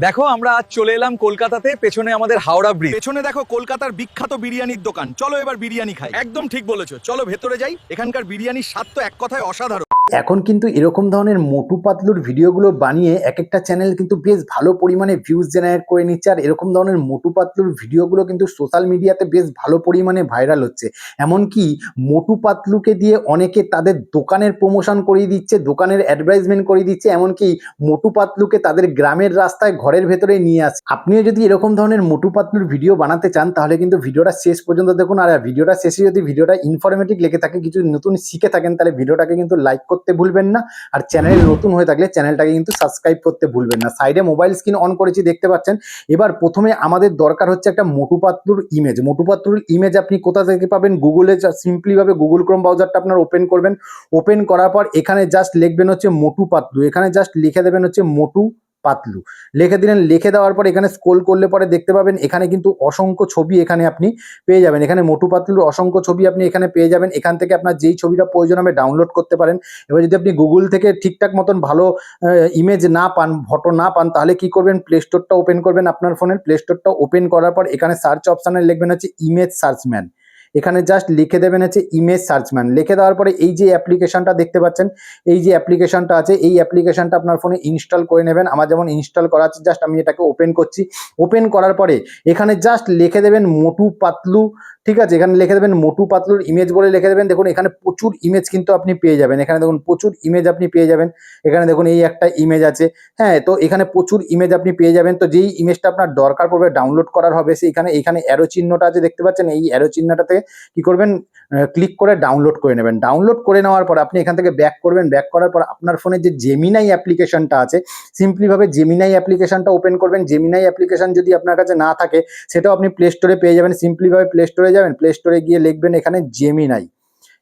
দেখো আমরা আজ চলে এলাম কলকাতাতে, পেছনে আমাদের হাওড়া ব্রিজ। পেছনে দেখো কলকাতার বিখ্যাত বিরিয়ানির দোকান। চলো এবার বিরিয়ানি খাই। একদম ঠিক বলেছো, চলো ভেতরে যাই। এখানকার বিরিয়ানির স্বাদ তো এক কথায় অসাধারণ। এখন কিন্তু এরকম ধরনের মোটু পাতলুর ভিডিওগুলো বানিয়ে এক একটা চ্যানেল কিন্তু বেশ ভালো পরিমাণে ভিউজ জেনারেট করে নিচ্ছে। আর এরকম ধরনের মোটু পাতলুর ভিডিওগুলো কিন্তু সোশ্যাল মিডিয়াতে বেশ ভালো পরিমাণে ভাইরাল হচ্ছে। এমনকি মোটু পাতলুকে দিয়ে অনেকে তাদের দোকানের প্রমোশন করিয়ে দিচ্ছে, দোকানের অ্যাডভার্টাইজমেন্ট করিয়ে দিচ্ছে, এমনকি মোটু পাতলুকে তাদের গ্রামের রাস্তায় ঘরের ভেতরে নিয়ে আসে। আপনিও যদি এরকম ধরনের মোটু পাতলুর ভিডিও বানাতে চান তাহলে কিন্তু ভিডিওটা শেষ পর্যন্ত দেখুন। আর ভিডিওটা শেষে যদি ভিডিওটা ইনফরমেটিভ লেগে থাকে, কিছু নতুন শিখে থাকেন, তাহলে ভিডিওটাকে কিন্তু লাইক করতে ভুলবেন না। আর চ্যানেলে নতুন হয়ে থাকলে চ্যানেলটাকে কিন্তু সাবস্ক্রাইব করতে ভুলবেন না। সাইডে মোবাইল স্ক্রিন অন করেছি, দেখতে পাচ্ছেন। এবার প্রথমে আমাদের দরকার হচ্ছে একটা মোটু পাতলুর ইমেজ। মোটু পাতলুর ইমেজ আপনি কোথা থেকে পাবেন? গুগলে সিম্পলি ভাবে গুগল ক্রোম ব্রাউজারটা আপনার ওপেন করবেন। ওপেন করার পর এখানে জাস্ট লিখবেন হচ্ছে মোটু পাতলু। এখানে জাস্ট লিখে দেবেন হচ্ছে মোটু পাতলু। লিখে দিলেন। লিখে দেওয়ার পর এখানে স্ক্রল করলে পরে দেখতে পাবেন এখানে কিন্তু অসংখ্য ছবি এখানে আপনি পেয়ে যাবেন। এখানে মোটু পাতলুর অসংখ্য ছবি আপনি এখানে পেয়ে যাবেন। এখান থেকে আপনার যেই ছবিটা প্রয়োজন হবে ডাউনলোড করতে পারেন। এবার যদি আপনি গুগল থেকে ঠিকঠাক মতন ভালো ইমেজ না পান, ফটো না পান, তাহলে কি করবেন? প্লে স্টোরটা ওপেন করবেন। আপনার ফোনের প্লে স্টোরটা ওপেন করার পর এখানে সার্চ অপশানে লিখবেন হচ্ছে ইমেজ সার্চম্যান। এখানে জাস্ট লিখে দেবেন হচ্ছে ইমেজ সার্চম্যান। লিখে দেওয়ার পরে এই যে অ্যাপ্লিকেশনটা দেখতে পাচ্ছেন, এই যে অ্যাপ্লিকেশনটা আছে, এই অ্যাপ্লিকেশনটা আপনার ফোনে ইনস্টল করে নেবেন। আমার যেমন ইনস্টল করা আছে, জাস্ট আমি এটাকে ওপেন করছি। ওপেন করার পরে এখানে জাস্ট লিখে দেবেন মোটু পাতলু। ঠিক আছে, এখানে লিখে দেবেন মোটু পাতলুর ইমেজ বলে লিখে দেবেন। দেখুন এখানে প্রচুর ইমেজ কিন্তু আপনি পেয়ে যাবেন। এখানে দেখুন প্রচুর ইমেজ আপনি পেয়ে যাবেন। এখানে দেখুন এই একটা ইমেজ আছে। হ্যাঁ, তো এখানে প্রচুর ইমেজ আপনি পেয়ে যাবেন। তো যেই ইমেজটা আপনার দরকার পড়বে ডাউনলোড করার হবে, সেইখানে এখানে অ্যারো চিহ্নটা আছে দেখতে পাচ্ছেন। এই অ্যারো চিহ্নটাতে কি করবেন? ক্লিক করে ডাউনলোড করে নেবেন। ডাউনলোড করে নেওয়ার পর আপনি এখান থেকে ব্যাক করবেন। ব্যাক করার পর আপনার ফোনে যে জেমিনাই অ্যাপ্লিকেশনটা আছে, সিম্পলি ভাবে জেমিনাই অ্যাপ্লিকেশনটা ওপেন করবেন। জেমিনাই অ্যাপ্লিকেশন যদি আপনার কাছে না থাকে সেটাও আপনি প্লে স্টোরে পেয়ে যাবেন। সিম্পলি ভাবে প্লে স্টোরে যাবেন। প্লে স্টোরে গিয়ে লিখবেন এখানে জেমিনাই।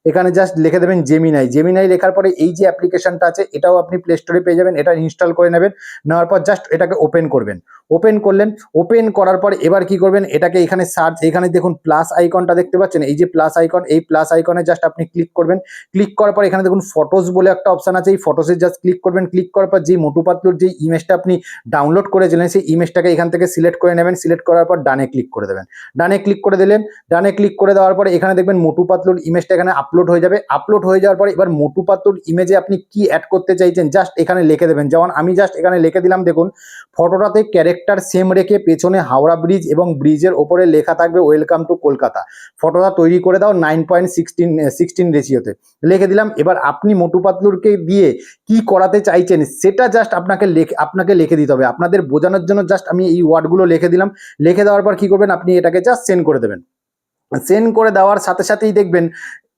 এখানে জাস্ট লিখে দেবেন জেমিনাই। জেমিনাই লেখার পরে এই যে অ্যাপ্লিকেশনটা আছে এটাও আপনি প্লে স্টোরে পেয়ে যাবেন। এটা ইনস্টল করে নেবেন। নেওয়ার পর জাস্ট এটাকে ওপেন করবেন। ওপেন করলেন। ওপেন করার পর এবার কি করবেন? এটাকে এখানে সার্চ, এখানে দেখুন প্লাস আইকনটা দেখতে পাচ্ছেন, এই যে প্লাস আইকন, এই প্লাস আইকনে জাস্ট আপনি ক্লিক করবেন। ক্লিক করার পর এখানে দেখুন ফটোস বলে একটা অপশন আছে, এই ফটোসে জাস্ট ক্লিক করবেন। ক্লিক করার পর যে মোটু পাতলুর যে ইমেজটা আপনি ডাউনলোড করেছিলেন সেই ইমেজটাকে এখান থেকে সিলেক্ট করে নেবেন। সিলেক্ট করার পর ডানে ক্লিক করে দেবেন। ডানে ক্লিক করে দিলেন। ডানে ক্লিক করে দেওয়ার পরে এখানে দেখবেন মোটু পাতলুর ইমেজটা এখানে আপলোড হয়ে যাবে। আপলোড হয়ে যাওয়ার পরে এবার মোটু পাতলুর ইমেজে আপনি কি অ্যাড করতে চাইছেন জাস্ট এখানে লিখে দেবেন। যেমন আমি জাস্ট এখানে লিখে দিলাম, দেখুন ফটোটাতে ক্যারেক্টার সেম রেখে পেছনে হাওড়া ব্রিজ এবং ব্রিজের ওপরে লেখা থাকবে ওয়েলকাম টু কলকাতা। ফটোটা তৈরি করে দাও 9:16 রেশিওতে লিখে দিলাম। এবার আপনি মোটু পাতলুরকে দিয়ে কি করাতে চাইছেন সেটা জাস্ট আপনাকে লিখে দিতে হবে। আপনাদের বোঝানোর জন্য জাস্ট আমি এই ওয়ার্ডগুলো লিখে দিলাম। লিখে দেওয়ার পর কি করবেন? আপনি এটাকে জাস্ট সেন্ড করে দেবেন। সেন্ড করে দেওয়ার সাথে সাথেই দেখবেন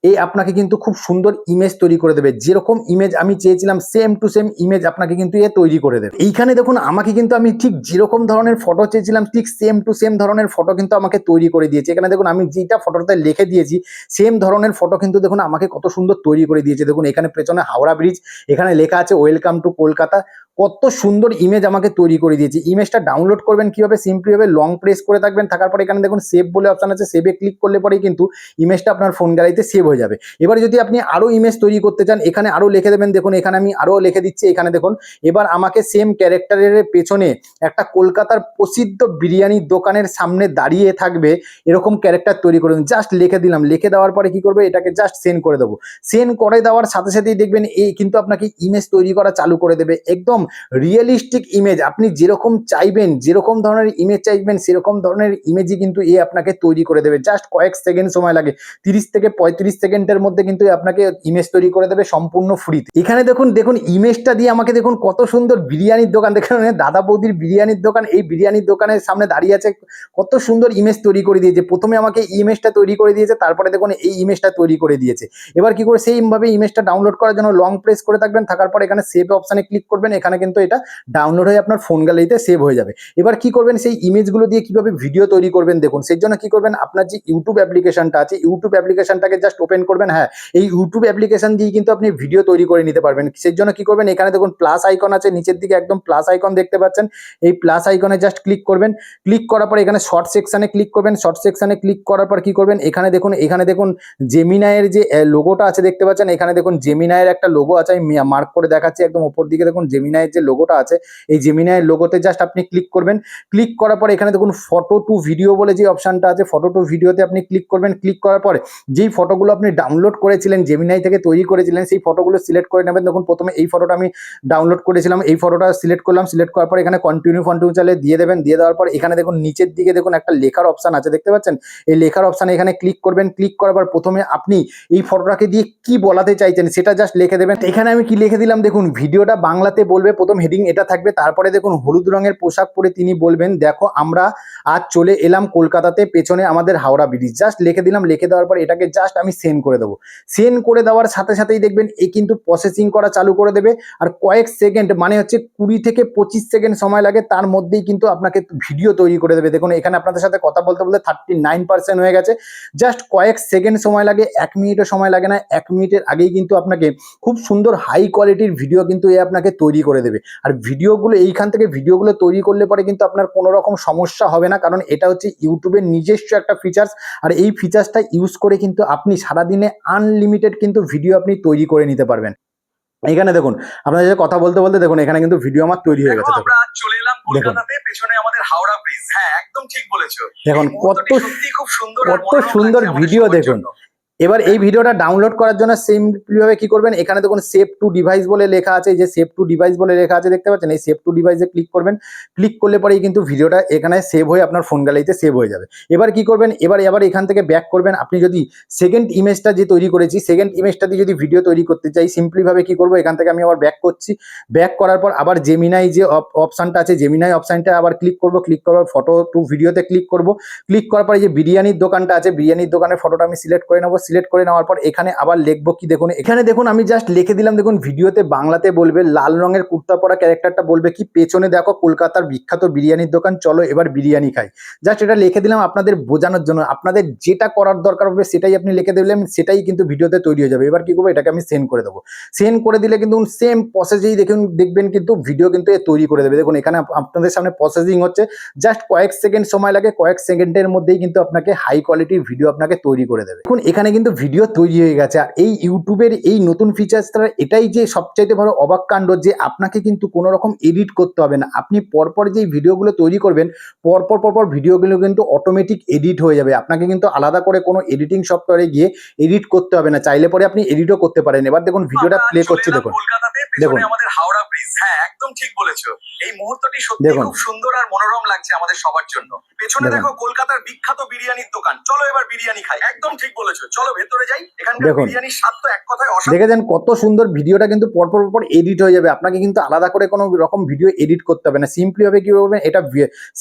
এই আপনাকে কিন্তু খুব সুন্দর ইমেজ তৈরি করে দেবে। যেরকম ইমেজ আমি চেয়েছিলাম সেম টু সেম ইমেজ আপনাকে কিন্তু এ তৈরি করে দেবে। এইখানে দেখুন আমাকে কিন্তু আমি ঠিক যেরকম ধরনের ফটো চেয়েছিলাম ঠিক সেম টু সেম ধরনের ফটো কিন্তু আমাকে তৈরি করে দিয়েছে। এখানে দেখুন আমি যেটা ফটোতে লিখে দিয়েছি সেম ধরনের ফটো কিন্তু দেখুন আমাকে কত সুন্দর তৈরি করে দিয়েছে। দেখুন এখানে পেছনে হাওড়া ব্রিজ, এখানে লেখা আছে ওয়েলকাম টু কলকাতা। কত সুন্দর ইমেজ আমাকে তৈরি করে দিয়েছে। ইমেজটা ডাউনলোড করবেন কিভাবে? সিম্পলি ভাবে লং প্রেস করে থাকবেন, থাকার পরে এখানে দেখুন সেভ বলে অপশন আছে, সেভে ক্লিক করলে পরেই কিন্তু ইমেজটা আপনার ফোন গ্যালারিতে সেভ হয়ে যাবে। এবার যদি আপনি আরো ইমেজ তৈরি করতে চান এখানে আরো লিখে দেবেন। দেখুন এখানে আমি আরো লিখে দিচ্ছি। এখানে দেখুন এবার আমাকে সেম ক্যারেক্টারের পেছনে একটা কলকাতার প্রসিদ্ধ বিরিয়ানির দোকানের সামনে দাঁড়িয়ে থাকবে এরকম ক্যারেক্টার তৈরি করুন। জাস্ট লিখে দিলাম। লিখে দেওয়ার পরে কি করবে? এটাকে জাস্ট সেন্ড করে দেবো। সেন্ড করে দেওয়ার সাথে সাথেই দেখবেন এই কিন্তু আপনাকে ইমেজ তৈরি করা চালু করে দেবে। একদম রিয়েলিস্টিক ইমেজ, আপনি যেরকম চাইবেন, যেরকম ধরনের ইমেজ চাইবেন সেরকম ধরনের ইমেজই কিন্তু এ আপনাকে তৈরি করে দেবে। জাস্ট কয়েক সেকেন্ড সময় লাগে, 30 থেকে 35 সেকেন্ডের মধ্যে কিন্তু আপনাকে ইমেজ তৈরি করে দেবে সম্পূর্ণ ফ্রিতে। এখানে দেখুন ইমেজটা দিয়ে আমাকে দেখুন কত সুন্দর বিরিয়ানির দোকান, দেখুন দাদা বৌদির বিরিয়ানির দোকান, এই বিরিয়ানির দোকানের সামনে দাঁড়িয়ে আছে। কত সুন্দর ইমেজ তৈরি করে দিয়েছে। প্রথমে আমাকে ইমেজটা তৈরি করে দিয়েছে, তারপরে দেখুন এই ইমেজটা তৈরি করে দিয়েছে। এবার কি করে সেইভাবে ইমেজটা ডাউনলোড করার জন্য লং প্রেস করে থাকবেন, থাকার পর এখানে সেভ অপশানে ক্লিক করবেন। এখানে কিন্তু এটা ডাউনলোড হয়ে আপনার ফোন গ্যালারিতে সেভ হয়ে যাবে। এবার কি করবেন? সেই ইমেজগুলো দিয়ে কিভাবে ভিডিও তৈরি করবেন দেখুন। সেই জন্য কি করবেন? আপনার যে ইউটিউব অ্যাপ্লিকেশনটা আছে ইউটিউব অ্যাপ্লিকেশনটাকে জাস্ট ওপেন করবেন। হ্যাঁ, এই ইউটিউব অ্যাপ্লিকেশন দিয়ে কিন্তু আপনি ভিডিও তৈরি করে নিতে পারবেন। সেই জন্য কি করবেন? এখানে দেখুন প্লাস আইকন আছে, নিচের দিকে একদম প্লাস আইকন দেখতে পাচ্ছেন। এই প্লাস আইকনে জাস্ট ক্লিক করবেন। ক্লিক করার পর এখানে শর্ট সেকশনে ক্লিক করবেন। শর্ট সেকশনে ক্লিক করার পর কি করবেন? এখানে দেখুন জেমিনাইয়ের যে লোগোটা আছে দেখতে পাচ্ছেন। এখানে দেখুন জেমিনাইয়ের একটা লোগো আছে, আমি মার্ক করে দেখাচ্ছি। একদম উপর দিকে দেখুন জেমিনাই জেমিনাইয়ের যে লোগোটা আছে, এই জেমিনাইয়ের লোগোতে জাস্ট আপনি ক্লিক করবেন। ক্লিক করার পর এখানে দেখুন ফটো টু ভিডিও বলে যে অপশনটা আছে, ফটো টু ভিডিওতে আপনি ক্লিক করবেন। ক্লিক করার পরে যেই ফটোগুলো আপনি ডাউনলোড করেছিলেন, জেমিনাই থেকে তৈরি করেছিলেন, সেই ফটোগুলো সিলেক্ট করে নেবেন। দেখুন প্রথমে এই ফটোটা আমি ডাউনলোড করেছিলাম, এই ফটোটা সিলেক্ট করলাম। সিলেক্ট করার পর এখানে কন্টিনিউ চালে দিয়ে দেবেন। দিয়ে দেওয়ার পর এখানে দেখুন নিচের দিকে দেখুন একটা লেখার অপশন আছে, দেখতে পাচ্ছেন? এই লেখার অপশানে এখানে ক্লিক করবেন। ক্লিক করার পর প্রথমে আপনি এই ফটোটাকে দিয়ে কি বলাতে চাইছেন সেটা জাস্ট লিখে দেবেন। এখানে আমি কি লিখে দিলাম দেখুন, ভিডিওটা বাংলাতে বলবে, প্রথম হেডিং এটা থাকবে। তারপরে দেখুন হলুদ রঙের পোশাক পরে তিনি বলবেন, দেখো আমরা আজ চলে এলাম কলকাতাতে, পেছনে আমাদের হাওড়া ব্রিজ। জাস্ট লিখে দিলাম। লিখে দেওয়ার পর এটাকে জাস্ট আমি সেন্ড করে দেবো। সেন্ড করে দেওয়ার সাথে সাথেই দেখবেন এ কিন্তু প্রসেসিং করা চালু করে দেবে। আর কয়েক সেকেন্ড, মানে হচ্ছে 20 থেকে 25 সেকেন্ড সময় লাগে, তার মধ্যেই কিন্তু আপনাকে ভিডিও তৈরি করে দেবে। দেখুন এখানে আপনাদের সাথে কথা বলতে বলতে 39% হয়ে গেছে। জাস্ট কয়েক সেকেন্ড সময় লাগে, 1 মিনিটও সময় লাগে না। 1 মিনিটের আগেই কিন্তু আপনাকে খুব সুন্দর হাই কোয়ালিটির ভিডিও কিন্তু এ আপনাকে তৈরি করে দেবে। আর ভিডিওগুলো এইখান থেকে ভিডিওগুলো তৈরি করলে পরে কিন্তু আপনার কোনো রকম সমস্যা হবে না, কারণ এটা হচ্ছে ইউটিউবের নিজস্ব একটা ফিচার্স। আর এই ফিচার্সটা ইউজ করে কিন্তু আপনি সারাদিনে আনলিমিটেড কিন্তু ভিডিও আপনি তৈরি করে নিতে পারবেন। এখানে দেখুন আপনাদের সাথে কথা বলতে বলতে দেখুন এখানে কিন্তু ভিডিও আমার তৈরি হয়ে গেছে। দেখুন আমরা আজ চলে এলাম কলকাতাতে, পেছনে আমাদের হাওড়া ব্রিজ। হ্যাঁ, একদম ঠিক বলেছো। দেখুন এই মুহূর্তটি সত্যি খুব সুন্দর আর কত মনোরম সুন্দর লাগছে আমাদের ভিডিও সবার দেখুন। জন্য। এবার এই ভিডিওটা ডাউনলোড করার জন্য সিম্পলিভাবে কি করবেন, এখানে দেখুন সেভ টু ডিভাইস বলে লেখা আছে, এই যে সেভ টু ডিভাইস বলে লেখা আছে, দেখতে পাচ্ছেন? এই সেভ টু ডিভাইসে ক্লিক করবেন। ক্লিক করলে পরেই কিন্তু ভিডিওটা এখানে সেভ হয়ে আপনার ফোন গ্যালারিতে সেভ হয়ে যাবে। এবার কি করবেন, এবার এখান থেকে ব্যাক করবেন। আপনি যদি সেকেন্ড ইমেজটা যে তৈরি করেছি, সেকেন্ড ইমেজটা দিয়ে যদি ভিডিও তৈরি করতে চাই, সিম্পলিভাবে কি করবো, এখান থেকে আমি আবার ব্যাক করছি। ব্যাক করার পর আবার জেমিনাই যে অপশানটা আছে, জেমিনাই অপশানটা আবার ক্লিক করবো। ক্লিক করার ফটো টু ভিডিওতে ক্লিক করবো। ক্লিক করার পরে যে বিরিয়ানির দোকানটা আছে, বিরিয়ানির দোকানের ফটোটা আমি সিলেক্ট করে নেবো। সিলেক্ট করে নেওয়ার পর এখানে আবার লিখবো কি, দেখুন এখানে দেখুন আমি জাস্ট লিখে দিলাম। দেখুন ভিডিওতে বাংলাতে বলবে, লাল রঙের কুর্তা পরা ক্যারেক্টারটা বলবে কি, পেছনে দেখো কলকাতার বিখ্যাত বিরিয়ানির দোকান, চলো এবার বিরিয়ানি খাই। জাস্ট এটা লিখে দিলাম আপনাদের বোঝানোর জন্য। আপনাদের যেটা করার দরকার হবে সেটাই আপনি লিখে দিলেন, সেটাই কিন্তু ভিডিওতে তৈরি হয়ে যাবে। এবার কি করবো, এটাকে আমি সেন্ড করে দেবো। সেন্ড করে দিলে কিন্তু সেম প্রসেসেই দেখবেন কিন্তু ভিডিও কিন্তু এ তৈরি করে দেবে। দেখুন এখানে আপনাদের সামনে প্রসেসিং হচ্ছে, জাস্ট কয়েক সেকেন্ড সময় লাগে, কয়েক সেকেন্ডের মধ্যেই কিন্তু আপনাকে হাই কোয়ালিটির ভিডিও আপনাকে তৈরি করে দেবে। দেখুন এখানে কিন্তু ভিডিও তৈরি হয়ে গেছে। আর এই ইউটিউবের এই নতুন ফিচার্সটা এটাই যে সবচাইতে বড় অবাক কাণ্ড, যে আপনাকে কিন্তু কোনো রকম এডিট করতে হবে না। আপনি পরপর যেই ভিডিওগুলো তৈরি করবেন, পরপর ভিডিওগুলো কিন্তু অটোমেটিক এডিট হয়ে যাবে। আপনাকে কিন্তু আলাদা করে কোনো এডিটিং সফটওয়্যারে গিয়ে এডিট করতে হবে না। চাইলে পরে আপনি এডিটও করতে পারেন। এবার দেখুন ভিডিওটা প্লে করছি, দেখুন কলকাতাতে, দেখুন পেছনে আমাদের হাওড়া ব্রিজ। হ্যাঁ, একদম ঠিক বলেছো। এই মুহূর্তটি সত্যি দেখুন। খুব সুন্দর আর মনোরম লাগছে আমাদের সবার জন্য। পেছনে দেখুন। দেখো কলকাতার বিখ্যাত বিরিয়ানির দোকান, চলো এবার বিরিয়ানি খাই। একদম ঠিক বলেছো, চলো ভেতরে যাই। এখানকার দেখুন। বিরিয়ানির স্বাদ তো এক কথায় অসাধারণ। দেখেছেন কত সুন্দর, ভিডিওটা কিন্তু পরপর এডিট হয়ে যাবে। আপনাকে কিন্তু আলাদা করে কোনো রকম ভিডিও এডিট করতে হবে না। সিম্পলি ভাবে কি করবেন, এটা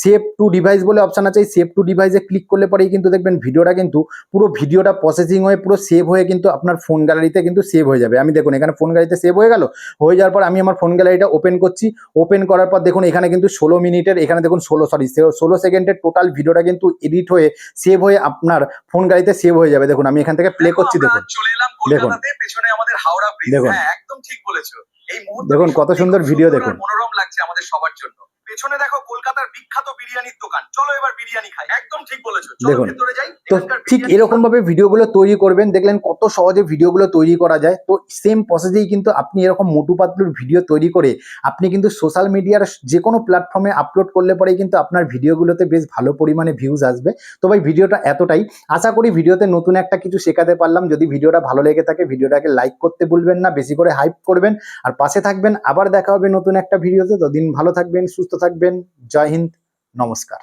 সেভ টু ডিভাইস বলে অপশন আছে, সেভ টু ডিভাইসে ক্লিক করলে পরেই কিন্তু দেখবেন ভিডিওটা কিন্তু পুরো ভিডিওটা প্রসেসিং হয়ে পুরো সেভ হয়ে কিন্তু আপনার ফোন গ্যালারিতে কিন্তু সেভ হয়ে যাবে। আমি দেখুন এখানে ফোন গ্যালারিতে সেভ হয়ে গেল। হয়ে যাওয়ার পর আমি আমার ফোন গ্যালারিটা ওপেন করছি। ওপেন করার পর দেখুন এখানে কিন্তু 16 মিনিটের, এখানে দেখুন 16 সেকেন্ডের টোটাল ভিডিওটা কিন্তু এডিট হয়ে সেভ হয়ে আপনার ফোন গ্যালারিতে সেভ হয়ে যাবে। দেখুন আমি এখান থেকে প্লে করছি, দেখুন চলে এলাম কলকাতাতে, পেছনে আমাদের হাওড়া ব্রিজ। দেখুন। হ্যাঁ, একদম ঠিক বলেছো। এই মুহূর্তে দেখুন কত সুন্দর ভিডিও দেখুন। মনোরম লাগছে আমাদের সবার জন্য। পেছনে দেখো কলকাতার বিখ্যাত বিরিয়ানির দোকান, চলো এবার বিরিয়ানি খাই। একদম ঠিক বলেছো, চলো দেখুন। ভেতরে যাই। তো এখানকার ঠিক বিরিয়ানি এরকম ভাবে ভিডিওগুলো তৈরি করবেন, দেখলেন কত সহজে ভিডিওগুলো তৈরি করা যায়। তো সেম প্রসেসেই কিন্তু আপনি এরকম মোটু পাতলুর ভিডিও তৈরি করে আপনি কিন্তু সোশ্যাল মিডিয়ার যে কোনো প্ল্যাটফর্মে আপলোড করলে পরেই কিন্তু আপনার ভিডিওগুলোতে বেশ ভালো পরিমাণে ভিউজ আসবে। তো ভাই ভিডিওটা এতটাই, আশা করি ভিডিওতে নতুন একটা কিছু শেখাতে পারলাম। যদি ভিডিওটা ভালো লেগে থাকে ভিডিওটাকে লাইক করতে ভুলবেন না, বেশি করে হাইপ করবেন আর পাশে থাকবেন। আবার দেখা হবে নতুন একটা ভিডিওতে। ততদিন ভালো থাকবেন, সুস্থ থাকবেন। জয় হিন্দ, নমস্কার।